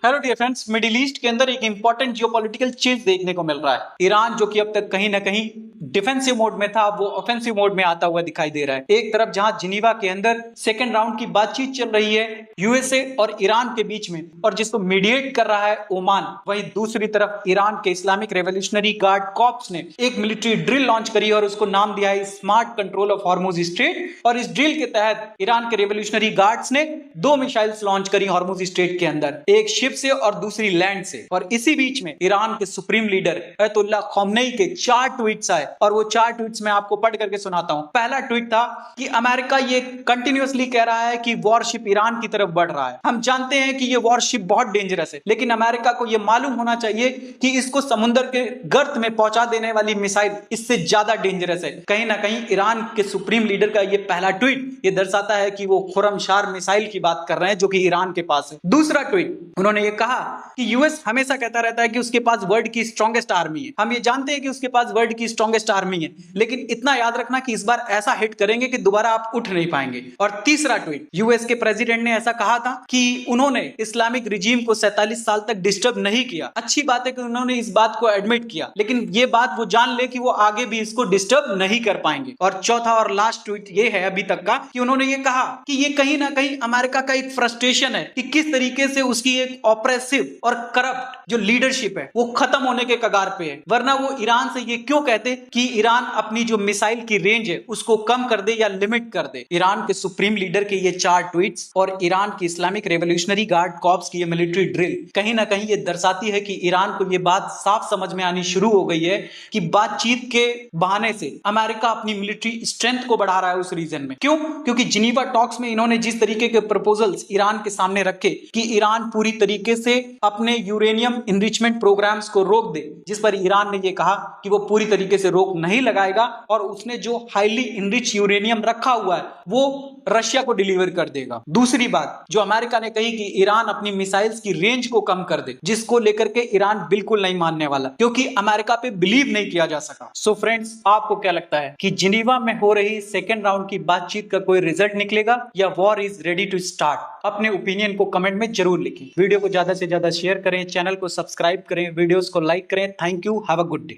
Hello dear friends, middle east के अंदर एक इंपॉर्टेंट जियोपॉलिटिकल चीज देखने को मिल रहा है। ईरान जो कि अब तक कहीं ना कहीं डिफेंसिव मोड में था, वो ऑफेंसिव मोड में आता हुआ दिखाई दे रहा है। एक तरफ जहां जिनीवा के अंदर सेकेंड राउंड की बातचीत चल रही है यूएसए और ईरान के बीच में, और जिसको मीडिएट कर रहा है ओमान, वहीं दूसरी तरफ ईरान के इस्लामिक रेवोल्यूशनरी गार्ड कॉर्प्स ने एक मिलिट्री ड्रिल लॉन्च करी और उसको नाम दिया है smart control of Hormuz strait. और इस ड्रिल के तहत ईरान के रेवोल्यूशनरी गार्ड्स ने 2 मिसाइल्स लॉन्च करी हॉर्मुज स्ट्रेट के अंदर, एक शिप से और दूसरी लैंड से। और इसी बीच में ईरान के सुप्रीम लीडर अयतुल्ला खौमनेई के 4 ट्वीट्स आए, और वो 4 ट्वीट्स मैं आपको पढ़ करके सुनाता हूं। पहला ट्वीट था कि अमेरिका ये कंटिन्यूअसली कह रहा है कि वॉरशिप ईरान की तरफ बढ़ रहा है। हम जानते हैं कि ये वॉरशिप बहुत डेंजरस है, लेकिन अमेरिका को यह मालूम होना चाहिए कि इसको समुद्र के गर्त में पहुंचा देने वाली मिसाइल इससे ज्यादा डेंजरस है। कहीं ना कहीं ईरान के सुप्रीम लीडर का ये पहला ट्वीट ये दर्शाता है कि वो खुरमशार मिसाइल की बात कर रहे हैं जो कि ईरान के पास है। दूसरा ट्वीट, उन्होंने ये कहा कि यूएस हमेशा कहता रहता है कि उसके पास वर्ल्ड की स्ट्रॉन्गेस्ट आर्मी है। हम ये जानते हैं कि उसके पास वर्ल्ड की स्ट्रॉन्गेस्ट आर्मी है, लेकिन इतना याद रखना कि इस बार ऐसा हिट करेंगे कि दोबारा आप उठ नहीं पाएंगे। और तीसरा ट्वीट, यूएस के प्रेसिडेंट ने ऐसा कहा था कि उन्होंने इस्लामिक रिजीम को 47 साल तक डिस्टर्ब नहीं किया। अच्छी बात है कि उन्होंने इस बात को एडमिट किया, लेकिन ये बात वो जान ले कि वो आगे भी इसको डिस्टर्ब नहीं कर पाएंगे। और चौथा और लास्ट ट्वीट ये है अभी तक का कि उन्होंने ये कहा कि ये कहीं ना कहीं अमेरिका का एक फ्रस्ट्रेशन है कि किस तरीके से उसकी एक ऑपरेसिव और करप्ट जो लीडरशिप है वो खत्म होने के कगार पे है। वरना वो ईरान से ये क्यों कहते कि ईरान अपनी जो मिसाइल की रेंज है उसको कम कर दे या लिमिट कर दे। ईरान के सुप्रीम लीडर के ये 4 ट्वीट्स और ईरान की इस्लामिक रेवोल्यूशनरी गार्ड कॉर्प्स की ये मिलिट्री ड्रिल कहीं ना कहीं ये दर्शाती है कि ईरान को ये बात साफ समझ में आनी शुरू हो गई है कि बातचीत के बहाने से अमेरिका अपनी मिलिट्री स्ट्रेंथ को बढ़ा रहा है उस रीजन में। क्यों? क्योंकि जिनीवा टॉक्स में इन्होंने जिस तरीके के प्रपोजल्स ईरान के सामने रखे कि ईरान पूरी तरीके से अपने यूरेनियम इनरिचमेंट प्रोग्राम्स को रोक दे, जिस पर ईरान ने यह कहा कि वो पूरी तरीके से रोक नहीं लगाएगा और उसने जो हाईली इनरिच यूरेनियम रखा हुआ है वो रशिया को डिलीवर कर देगा। दूसरी बात जो अमेरिका ने कही कि ईरान अपनी मिसाइल्स की रेंज को कम कर दे, जिसको लेकर के ईरान बिल्कुल नहीं मानने वाला, क्योंकि अमेरिका पे बिलीव नहीं किया जा सका। सो फ्रेंड्स, आपको क्या लगता है कि जिनीवा में हो रही सेकेंड राउंड की बातचीत का कोई रिजल्ट निकलेगा या war is ready to start? अपने ओपिनियन को कमेंट में जरूर लिखें। वीडियो को ज्यादा से ज्यादा शेयर करें, चैनल को सब्सक्राइब करें, वीडियोस को लाइक करें। Thank you, have a good day.